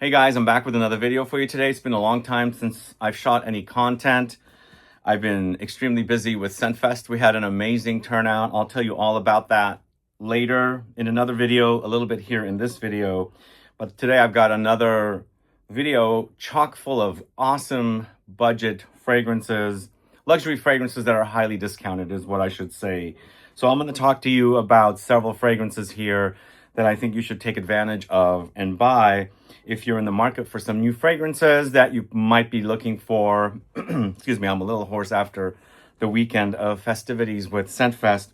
Hey guys, I'm back with another video for you today. It's been a long time since I've shot any content. I've been extremely busy with ScentFest. We had an amazing turnout. I'll tell you all about that later in another video, a little bit here in this video. But today I've got another video chock full of awesome budget fragrances, luxury fragrances that are highly discounted is what I should say. So I'm going to talk to you about several fragrances here that I think you should take advantage of and buy if you're in the market for some new fragrances that you might be looking for. Excuse me, I'm a little hoarse after the weekend of festivities with ScentFest.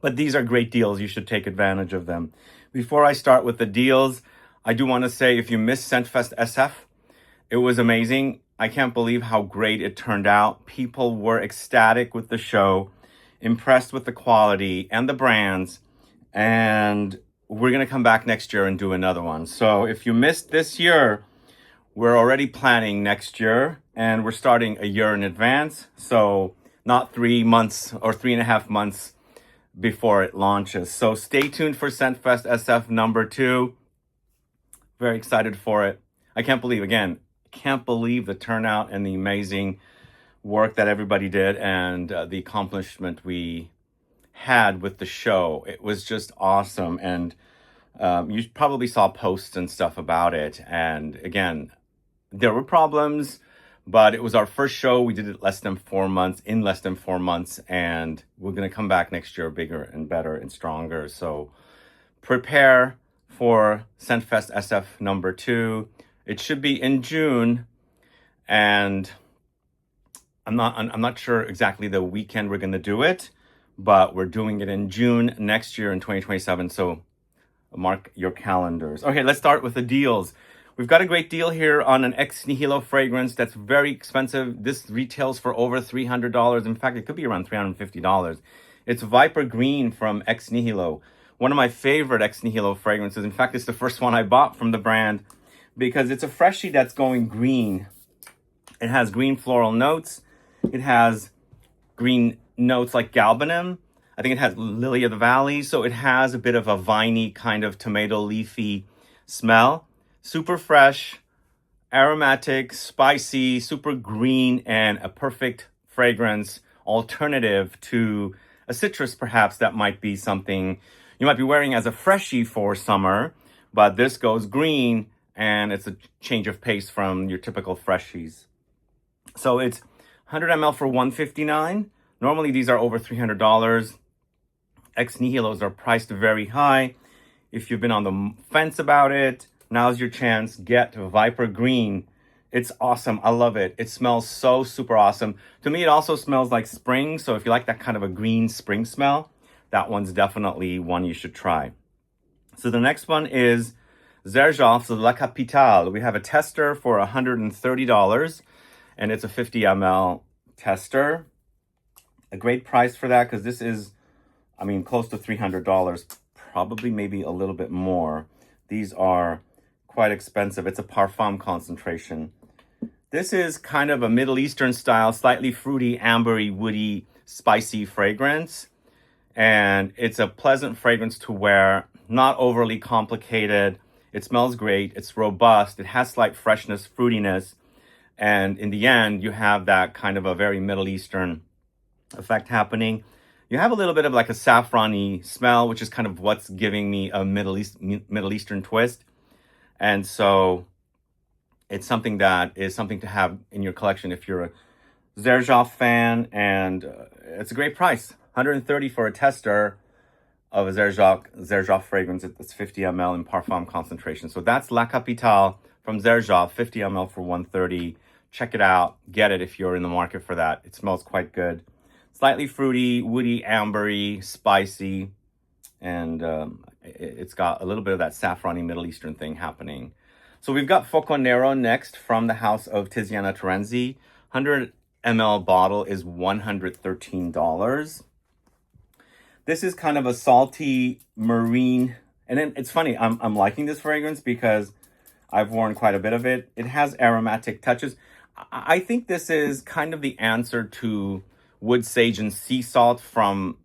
But these are great deals. You should take advantage of them. Before I start with the deals, I do want to say if you missed ScentFest SF, it was amazing. I can't believe how great it turned out. People were ecstatic with the show, impressed with the quality and the brands, and we're going to come back next year and do another one. So if you missed this year, we're already planning next year, and we're starting a year in advance. So not 3 months or 3.5 months before it launches. So stay tuned for ScentFest SF number 2. Very excited for it. I can't believe the turnout and the amazing work that everybody did and the accomplishment we had with the show. It was just awesome. And you probably saw posts and stuff about it. And again, there were problems, but it was our first show. We did it in less than 4 months, and we're going to come back next year bigger and better and stronger. So prepare for ScentFest SF number 2. It should be in June, and I'm not sure exactly the weekend we're going to do it, but we're doing it in June next year in 2027. So mark your calendars. Okay, let's start with the deals. We've got a great deal here on an ex Nihilo fragrance that's very expensive. This retails for over $300. In fact, it could be around $350. It's Viper Green from ex Nihilo. One of my favorite ex Nihilo fragrances. In fact, it's the first one I bought from the brand because it's a freshie that's going green. It has green floral notes. It has green notes like galbanum. I think it has lily of the valley. So it has a bit of a viney kind of tomato leafy smell. Super fresh, aromatic, spicy, super green, and a perfect fragrance alternative to a citrus perhaps that might be something you might be wearing as a freshie for summer. But this goes green and it's a change of pace from your typical freshies. So it's 100 ml for $159. Normally these are over $300. Ex Nihilos are priced very high. If you've been on the fence about it, now's your chance. Get Viper Green. It's awesome. I love it. It smells so super awesome. To me, it also smells like spring. So if you like that kind of a green spring smell, that one's definitely one you should try. So the next one is Xerjoff's La Capitale. We have a tester for $130, and it's a 50 ml tester. A great price for that because this is, close to $300, probably maybe a little bit more. These are quite expensive. It's a Parfum concentration. This is kind of a Middle Eastern style, slightly fruity, ambery, woody, spicy fragrance. And it's a pleasant fragrance to wear, not overly complicated. It smells great. It's robust. It has slight freshness, fruitiness. And in the end, you have that kind of a very Middle Eastern effect happening. You have a little bit of like a saffron-y smell, which is kind of what's giving me a Middle Eastern twist. And so it's something that is something to have in your collection if you're a Xerjoff fan, and it's a great price. $130 for a tester of a Xerjoff fragrance. It's 50 ml in Parfum concentration. So that's La Capitale from Xerjoff, 50 ml for $130. Check it out. Get it if you're in the market for that. It smells quite good. Slightly fruity, woody, ambery, spicy, and it's got a little bit of that saffron-y Middle Eastern thing happening. So we've got Foconero next from the house of Tiziana Terenzi. 100 ml bottle is $113. This is kind of a salty marine, and then it's funny, I'm liking this fragrance because I've worn quite a bit of it. It has aromatic touches. I think this is kind of the answer to wood sage and sea salt from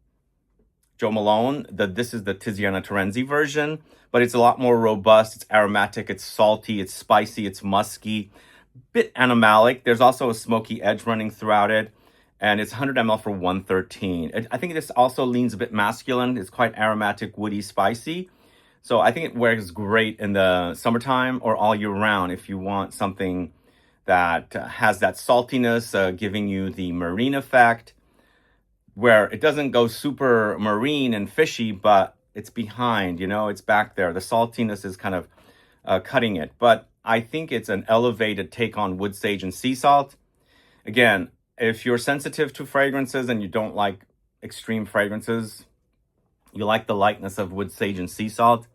Jo Malone. This is the Tiziana Terenzi version, but it's a lot more robust. It's aromatic, it's salty, it's spicy, it's musky, bit animalic. There's also a smoky edge running throughout it, and it's 100 ml for $113. I think this also leans a bit masculine. It's quite aromatic, woody, spicy. So I think it wears great in the summertime or all year round if you want something that has that saltiness, giving you the marine effect, where it doesn't go super marine and fishy, but it's behind, you know, it's back there. The saltiness is kind of cutting it. But I think it's an elevated take on wood sage and sea salt. Again, if you're sensitive to fragrances and you don't like extreme fragrances, you like the lightness of wood sage and sea salt,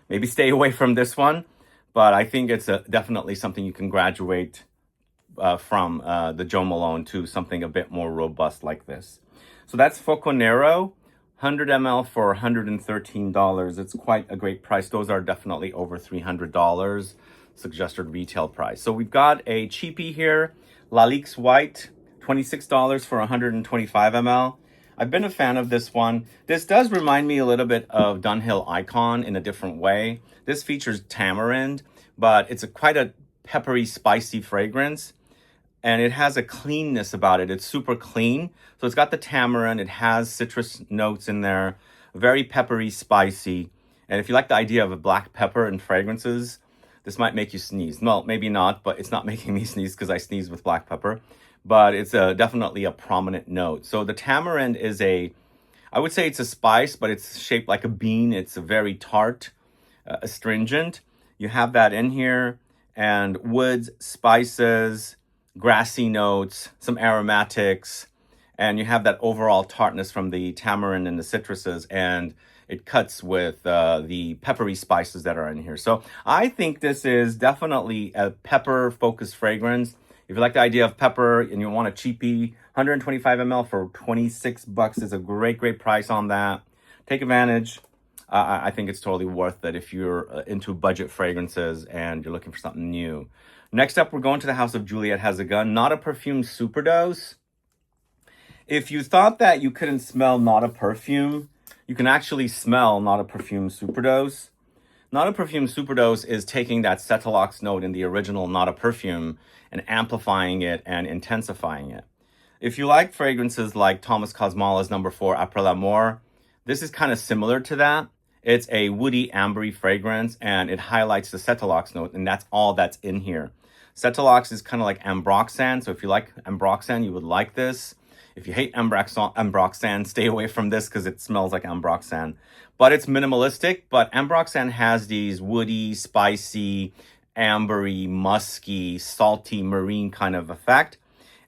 maybe stay away from this one. But I think it's definitely something you can graduate from the Jo Malone to something a bit more robust like this. So that's Foconero, 100 ml for $113. It's quite a great price. Those are definitely over $300 suggested retail price. So we've got a cheapie here, LALIQUE'S White, $26 for 125 ml. I've been a fan of this one. This does remind me a little bit of Dunhill Icon in a different way. This features tamarind, but it's quite a peppery, spicy fragrance. And it has a cleanness about it. It's super clean. So it's got the tamarind. It has citrus notes in there. Very peppery, spicy. And if you like the idea of a black pepper in fragrances, this might make you sneeze. Well, maybe not, but it's not making me sneeze because I sneeze with black pepper. But it's definitely a prominent note. So the tamarind is I would say it's a spice, but it's shaped like a bean. It's very tart, astringent. You have that in here. And woods, spices, grassy notes, some aromatics, and you have that overall tartness from the tamarind and the citruses, and it cuts with the peppery spices that are in here. So I think this is definitely a pepper-focused fragrance. If you like the idea of pepper and you want a cheapie, 125 ml for $26 is a great price on that. Take advantage. I think it's totally worth it if you're into budget fragrances and you're looking for something new. Next up, we're going to the house of Juliette Has a Gun. Not a Perfume Superdose. If you thought that you couldn't smell Not a Perfume, you can actually smell Not a Perfume Superdose. Not a Perfume Superdose is taking that Cetalox note in the original Not a Perfume and amplifying it and intensifying it. If you like fragrances like Thomas Kosmala's No. 4 Après l'Amour, this is kind of similar to that. It's a woody, ambery fragrance, and it highlights the Cetalox note, and that's all that's in here. Cetalox is kind of like ambroxan, so if you like ambroxan, you would like this. If you hate ambroxan, stay away from this because it smells like ambroxan. But it's minimalistic, but ambroxan has these woody, spicy, ambery, musky, salty, marine kind of effect.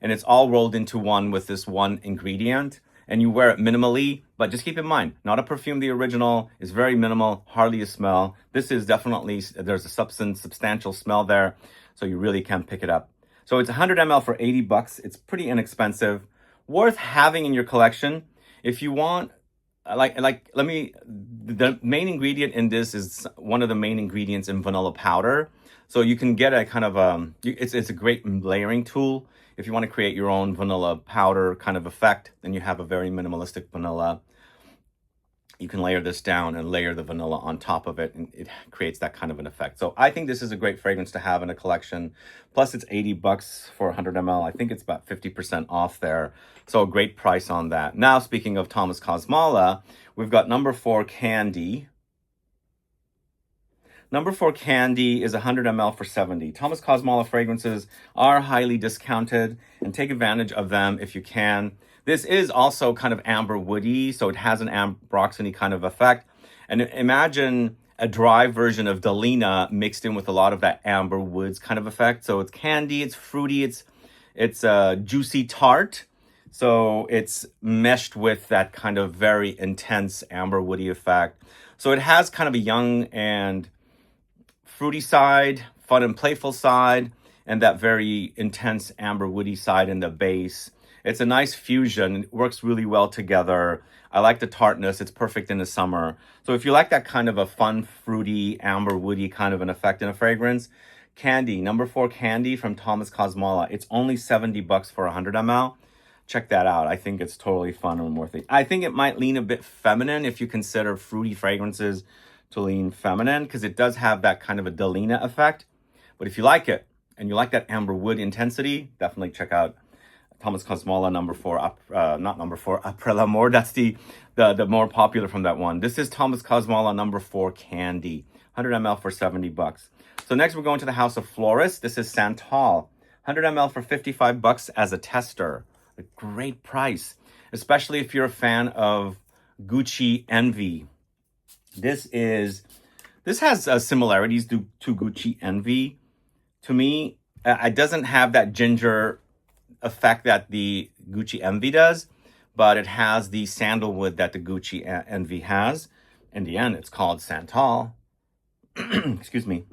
And it's all rolled into one with this one ingredient. And you wear it minimally, but just keep in mind, Not a Perfume, the original, is very minimal, hardly a smell. This is definitely, there's a substantial smell there, so you really can pick it up. So it's 100 ml for $80. It's pretty inexpensive, worth having in your collection. If you want, the main ingredient in this is one of the main ingredients in vanilla powder. So you can get a kind of, it's a great layering tool. If you want to create your own vanilla powder kind of effect, then you have a very minimalistic vanilla. You can layer this down and layer the vanilla on top of it, and it creates that kind of an effect. So I think this is a great fragrance to have in a collection. Plus, it's $80 for 100 ml. I think it's about 50% off there. So a great price on that. Now, speaking of Thomas Kosmala, we've got No. 4 Candy. No. 4 Candy is 100 ml for $70. Thomas Kosmala fragrances are highly discounted, and take advantage of them if you can. This is also kind of amber woody, so it has an ambroxany kind of effect. And imagine a dry version of Delina mixed in with a lot of that amber woods kind of effect. So it's candy, it's fruity, it's juicy tart. So it's meshed with that kind of very intense amber woody effect. So it has kind of a young and fruity side, fun and playful side, and that very intense amber woody side in the base. It's a nice fusion. It works really well together. I like the tartness. It's perfect in the summer. So if you like that kind of a fun, fruity, amber woody kind of an effect in a fragrance, Candy, No. 4 Candy from Thomas Kosmala. It's only $70 for 100 ml. check that out. I think it's totally fun and worth it. I think it might lean a bit feminine if you consider fruity fragrances to lean feminine, because it does have that kind of a Delina effect. But if you like it and you like that amber wood intensity, definitely check out Thomas Kosmala not number 4, Après l'Amour. That's the more popular from that one. This is Thomas Kosmala number 4 Candy, 100 ml for $70. So next we're going to the house of Floris. This is Santal, 100 ml for $55 as a tester. A great price, especially if you're a fan of Gucci Envy. This has similarities to Gucci Envy. To me, it doesn't have that ginger effect that the Gucci Envy does, but it has the sandalwood that the Gucci Envy has. In the end, it's called Santal. Excuse me.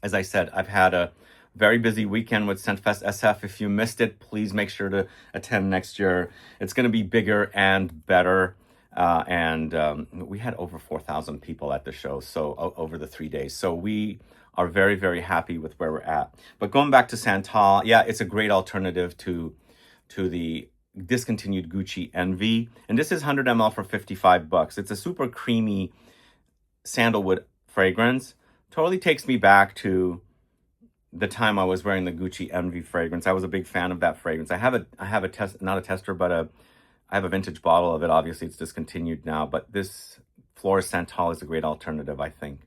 As I said, I've had a very busy weekend with ScentFest SF. If you missed it, please make sure to attend next year. It's going to be bigger and better. We had over 4,000 people at the show, so over the 3 days. So we are very, very happy with where we're at. But going back to Santal, yeah, it's a great alternative to the discontinued Gucci Envy. And this is 100 ml for $55. It's a super creamy sandalwood fragrance. Totally takes me back to the time I was wearing the Gucci Envy fragrance. I was a big fan of that fragrance. I have a test, not a tester, but I have a vintage bottle of it. Obviously, it's discontinued now, but this Floris Santal is a great alternative, I think.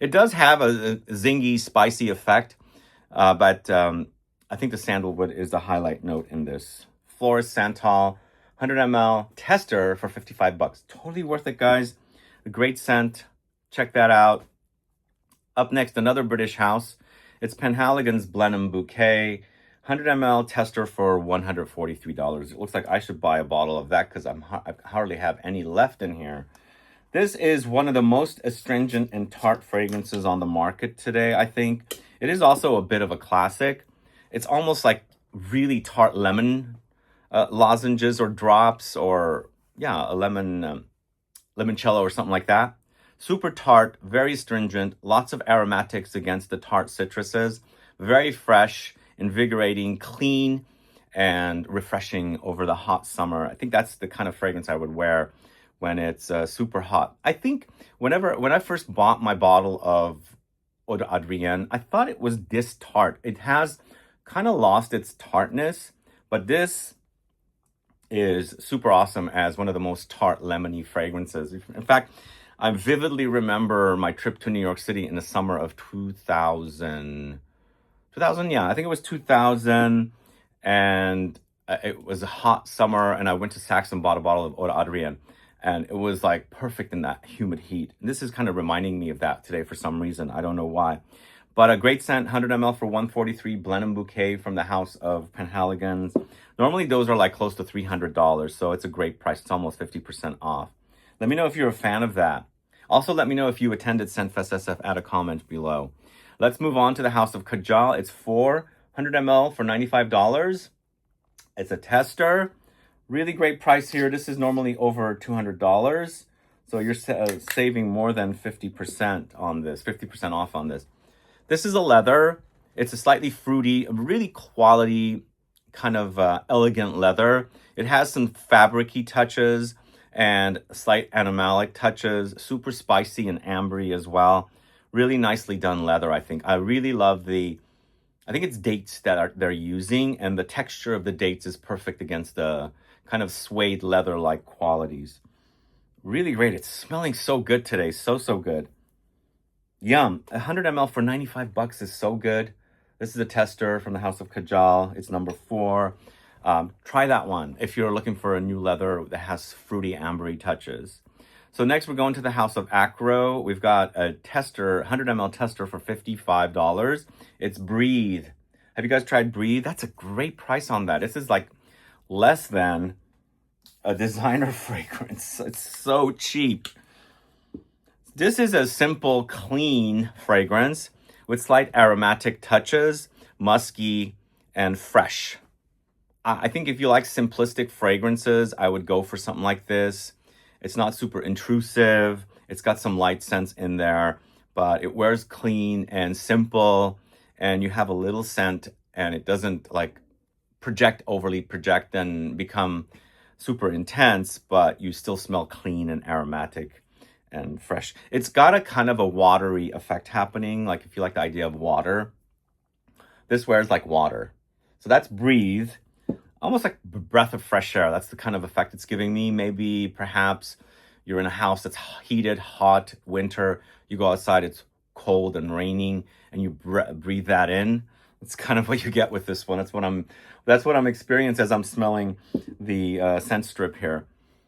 It does have a zingy, spicy effect, but I think the sandalwood is the highlight note in this. Floris Santal, 100 ml tester for $55. Totally worth it, guys. A great scent. Check that out. Up next, another British house. It's PENHALIGON'S Blenheim Bouquet, 100 ml tester for $143. It looks like I should buy a bottle of that because I hardly have any left in here. This is one of the most astringent and tart fragrances on the market today, I think. It is also a bit of a classic. It's almost like really tart lemon lozenges or drops, or yeah, a limoncello or something like that. Super tart, very astringent, lots of aromatics against the tart citruses. Very fresh, invigorating, clean, and refreshing over the hot summer. I think that's the kind of fragrance I would wear when it's super hot. I think when I first bought my bottle of Eau d'Adrienne, I thought it was this tart. It has kind of lost its tartness, but this is super awesome as one of the most tart lemony fragrances. In fact, I vividly remember my trip to New York City in the summer of 2000, yeah, I think it was 2000, and it was a hot summer, and I went to Saks and bought a bottle of Eau d'Adrienne, and it was like perfect in that humid heat. And this is kind of reminding me of that today for some reason. I don't know why. But a great scent, 100 ml for $143, Blenheim Bouquet from the house of PENHALIGON'S. Normally those are like close to $300, so it's a great price. It's almost 50% off. Let me know if you're a fan of that. Also, let me know if you attended ScentFest SF. Add a comment below. Let's move on to the house of KAJAL. It's 400 ml for $95. It's a tester. Really great price here. This is normally over $200. So you're saving more than 50% on this, 50% off on this. This is a leather. It's a slightly fruity, really quality, kind of elegant leather. It has some fabric-y touches and slight animalic touches, super spicy and ambery as well. Really nicely done leather, I think. I really love I think it's dates that they're using, and the texture of the dates is perfect against the kind of suede leather-like qualities. Really great. It's smelling so good today. So good. Yum. 100 ml for $95 is so good. This is a tester from the house of KAJAL. It's number 4. Try that one if you're looking for a new leather that has fruity, ambery touches. So next we're going to the house of Akro. We've got a tester, 100 ml tester for $55. It's Breathe. Have you guys tried Breathe? That's a great price on that. This is like less than a designer fragrance. It's so cheap. This is a simple, clean fragrance with slight aromatic touches, musky and fresh. I think if you like simplistic fragrances, I would go for something like this. It's not super intrusive. It's got some light scents in there, but it wears clean and simple, and you have a little scent, and it doesn't like overly project, and become super intense, but you still smell clean and aromatic and fresh. It's got a kind of a watery effect happening. Like if you like the idea of water, this wears like water. So that's breathe, almost like a breath of fresh air. That's the kind of effect it's giving me. Maybe perhaps you're in a house that's heated, hot, winter. You go outside, it's cold and raining, and you breathe that in. It's kind of what you get with this one. That's what I'm experiencing as I'm smelling the scent strip here.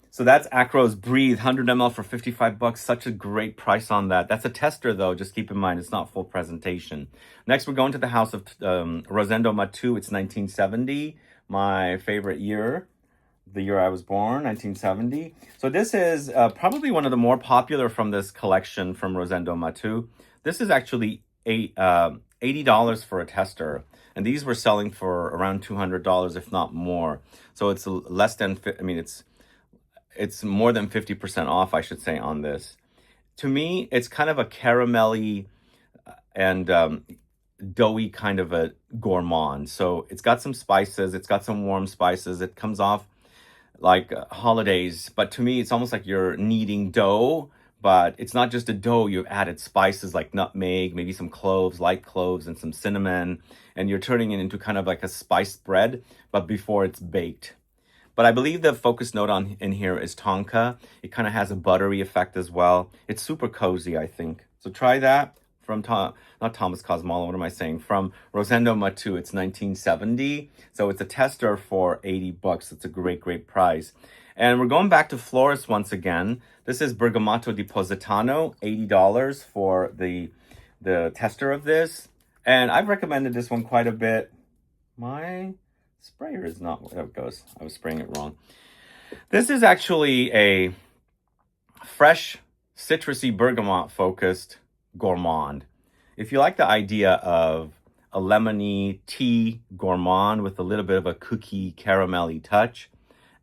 So that's Akro's Breathe, 100 ml for 55 bucks. Such a great price on that. That's a tester though. Just keep in mind, it's not full presentation. Next, we're going to the house of Rosendo Mateu. It's 1970, my favorite year. The year I was born, 1970. So this is probably one of the more popular from this collection from Rosendo Mateu. This is actually $80 for a tester. And these were selling for around $200, if not more. So it's less than, I mean, it's more than 50% off, I should say, on this. To me, it's kind of a caramelly and doughy kind of a gourmand. So it's got some spices, it's got some warm spices. It comes off like holidays, but to me, it's almost like you're kneading dough, but it's not just a dough. You've added spices like nutmeg, maybe some cloves, light cloves, and some cinnamon, and you're turning it into kind of like a spiced bread, but before it's baked. But I believe the focus note in here is tonka. It kind of has a buttery effect as well. It's super cozy, I think. So try that from not Thomas Kosmala, what am I saying? From Rosendo Mateu, it's 1970. So it's a tester for 80 bucks. It's a great, great price. And we're going back to Floris once again. This is Bergamotto di Positano, $80 for the tester of this. And I've recommended this one quite a bit. My sprayer is not, there it goes. I was spraying it wrong. This is actually a fresh, citrusy bergamot focused gourmand. If you like the idea of a lemony tea gourmand with a little bit of a cookie caramelly touch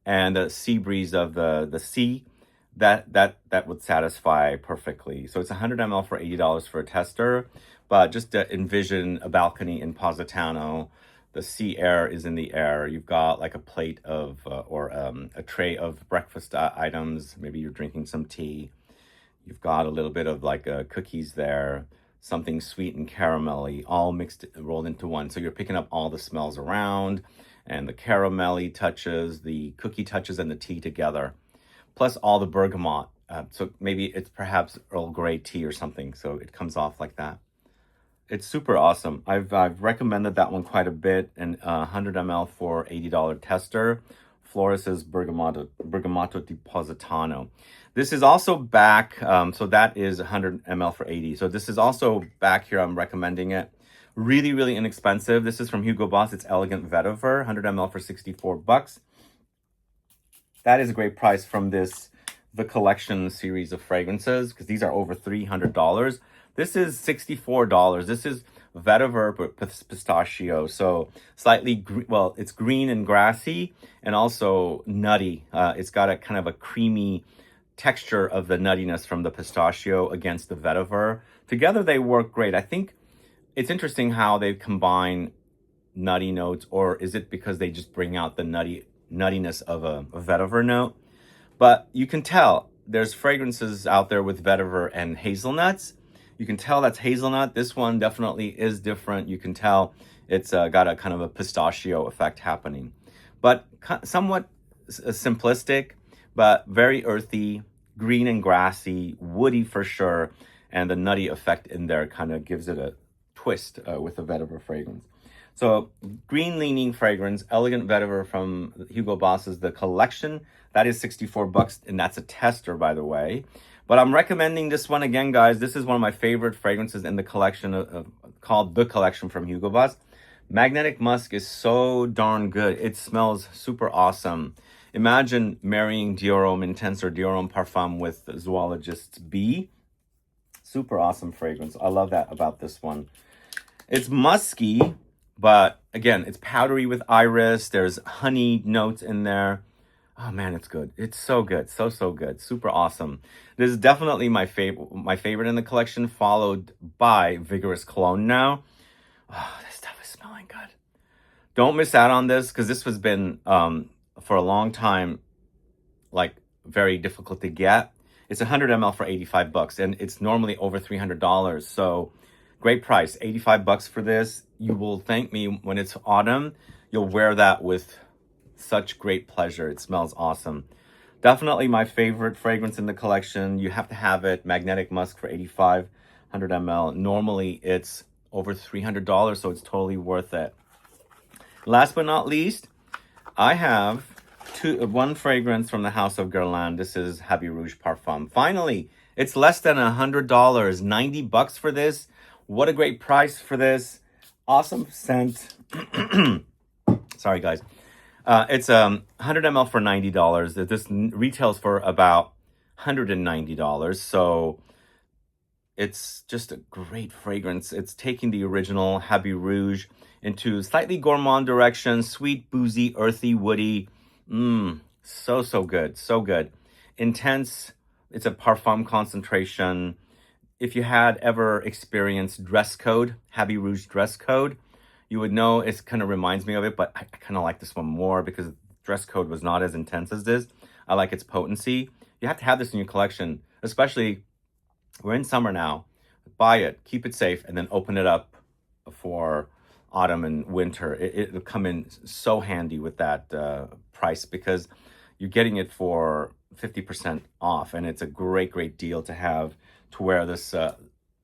and the sea breeze of the sea, that would satisfy perfectly. So it's 100 ml for $80 for a tester, but just envision a balcony in Positano. The sea air is in the air. You've got like a plate of or a tray of breakfast items. Maybe you're drinking some tea. You've got a little bit of like cookies there, something sweet and caramelly, all mixed, rolled into one. So you're picking up all the smells around and the caramelly touches, the cookie touches, and the tea together, plus all the bergamot. So maybe it's perhaps Earl Grey tea or something. So it comes off like that. It's super awesome. I've recommended that one quite a bit, and 100 ml for $80 tester. Floris's Bergamotto di Positano. This is also back, so that is 100 ml for 80. So this is also back here. I'm recommending it. Really, really inexpensive. This is from Hugo Boss. It's Elegant Vetiver, 100 ml for 64 bucks. That is a great price from the collection series of fragrances, because these are over $300. This is $64. This is vetiver but pistachio, so slightly well, it's green and grassy and also nutty. It's got a kind of a creamy texture of the nuttiness from the pistachio against the vetiver. Together they work great. I think it's interesting how they combine nutty notes, or is it because they just bring out the nuttiness of a vetiver note? But you can tell there's fragrances out there with vetiver and hazelnuts. You can tell that's hazelnut. This one definitely is different. You can tell it's got a kind of a pistachio effect happening, but somewhat simplistic, but very earthy, green and grassy, woody for sure. And the nutty effect in there kind of gives it a twist with the vetiver fragrance. So green leaning fragrance, Elegant Vetiver from Hugo Boss's The Collection. That is 64 bucks, and that's a tester, by the way. But I'm recommending this one again, guys. This is one of my favorite fragrances in the collection called The Collection from Hugo Boss. Magnetic Musk is so darn good. It smells super awesome. Imagine marrying Dior Homme Intense or Dior Homme Parfum with Zoologist's Bee. Super awesome fragrance. I love that about this one. It's musky, but again, it's powdery with iris. There's honey notes in there. Oh man, it's good. It's so good. So good. Super awesome. This is definitely my favorite in the collection, followed by Vigorous Cologne now. Oh, this stuff is smelling good. Don't miss out on this, because this has been for a long time, like, very difficult to get. It's 100 ml for 85 bucks, and it's normally over $300. So great price, 85 bucks for this. You will thank me when it's autumn. You'll wear that with such great pleasure. It smells awesome. Definitely my favorite fragrance in the collection. You have to have it. Magnetic Musk for 85, 100 ml. Normally it's over $300, so it's totally worth it. Last but not least, I have one fragrance from the house of Guerlain. This is Habit Rouge Parfum. Finally, it's less than $100, 90 bucks for this. What a great price for this. Awesome scent. Sorry, guys. It's 100 ml for $90. This retails for about $190. So it's just a great fragrance. It's taking the original Habit Rouge into slightly gourmand direction, sweet, boozy, earthy, woody. So good, so good. Intense. It's a parfum concentration. If you had ever experienced dress code, Habit Rouge dress code, you would know it kind of reminds me of it, but I kind of like this one more because dress code was not as intense as this. I like its potency. You have to have this in your collection, especially we're in summer now. Buy it, keep it safe, and then open it up for autumn and winter. It'll come in so handy with that price, because you're getting it for 50% off, and it's a great deal to have to wear this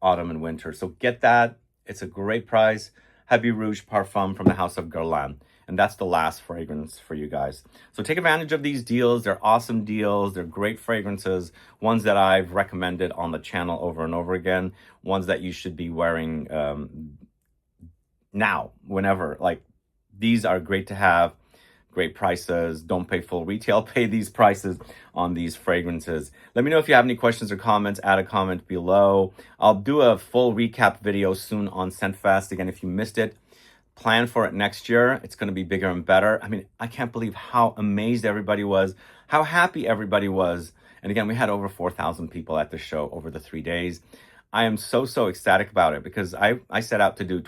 autumn and winter. So get that. It's a great price. Habit Rouge Parfum from the house of Guerlain. And that's the last fragrance for you guys. So take advantage of these deals. They're awesome deals. They're great fragrances. Ones that I've recommended on the channel over and over again. Ones that you should be wearing now, whenever. Like, these are great to have. Great prices. Don't pay full retail. Pay these prices on these fragrances. Let me know if you have any questions or comments. Add a comment below. I'll do a full recap video soon on ScentFest. Again, if you missed it, plan for it next year. It's going to be bigger and better. I mean, I can't believe how amazed everybody was, how happy everybody was. And again, we had over 4,000 people at the show over the 3 days. I am so ecstatic about it, because I set out to do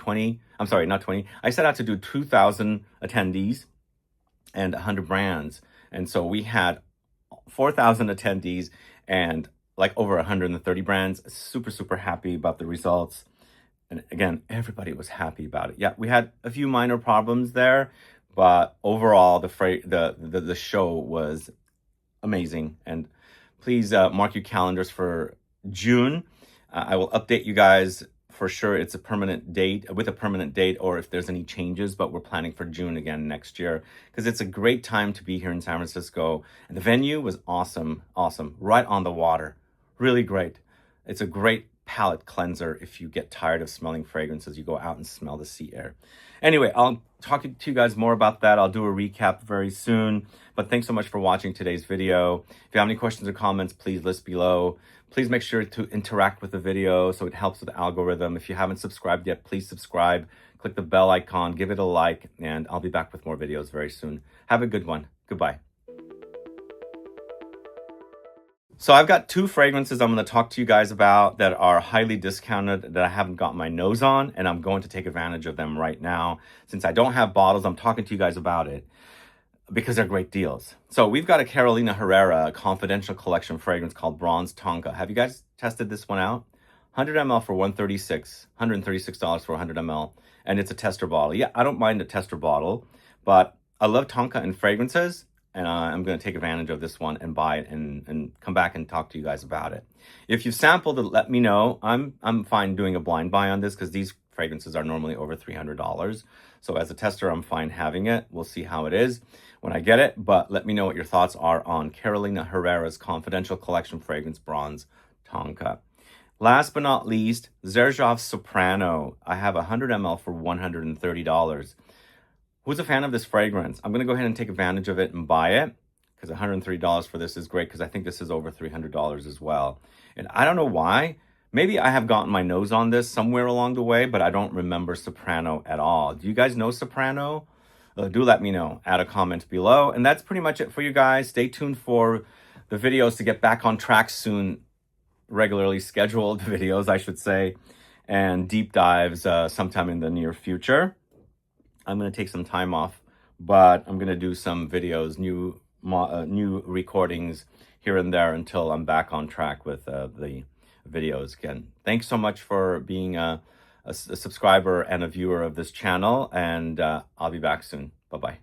I set out to do 2,000 attendees and 100 brands. And so we had 4,000 attendees and like over 130 brands. Super happy about the results. And again, everybody was happy about it. Yeah, we had a few minor problems there, but overall the show was amazing. And please mark your calendars for June. I will update you guys for sure. It's a permanent date, or if there's any changes, but we're planning for June again next year, because it's a great time to be here in San Francisco. And the venue was awesome, right on the water, really great. It's a great palate cleanser if you get tired of smelling fragrances. You go out and smell the sea air. Anyway, I'll talk to you guys more about that. I'll do a recap very soon. But thanks so much for watching today's video. If you have any questions or comments, please list below. Please make sure to interact with the video so it helps with the algorithm. If you haven't subscribed yet, please subscribe. Click the bell icon, give it a like, and I'll be back with more videos very soon. Have a good one. Goodbye. So I've got two fragrances I'm going to talk to you guys about that are highly discounted, that I haven't got my nose on, and I'm going to take advantage of them right now. Since I don't have bottles, I'm talking to you guys about it because they're great deals. So we've got a Carolina Herrera confidential collection fragrance called Bronze Tonka. Have you guys tested this one out? 100 ml for $136 for 100 ml, and it's a tester bottle. Yeah, I don't mind a tester bottle, but I love Tonka and fragrances. And I'm going to take advantage of this one and buy it and come back and talk to you guys about it. If you've sampled it, let me know. I'm fine doing a blind buy on this, because these fragrances are normally over $300. So as a tester, I'm fine having it. We'll see how it is when I get it. But let me know what your thoughts are on Carolina Herrera's confidential collection fragrance, Bronze Tonka. Last but not least, Xerjoff Soprano. I have 100 ml for $130. Who's a fan of this fragrance? I'm going to go ahead and take advantage of it and buy it, because $103 for this is great, because I think this is over $300 as well. And I don't know why. Maybe I have gotten my nose on this somewhere along the way, but I don't remember Soprano at all. Do you guys know Soprano? Do let me know. Add a comment below. And that's pretty much it for you guys. Stay tuned for the videos to get back on track soon. Regularly scheduled videos, I should say. And deep dives sometime in the near future. I'm going to take some time off, but I'm going to do some videos, new recordings here and there until I'm back on track with the videos again. Thanks so much for being a subscriber and a viewer of this channel, and I'll be back soon. Bye-bye.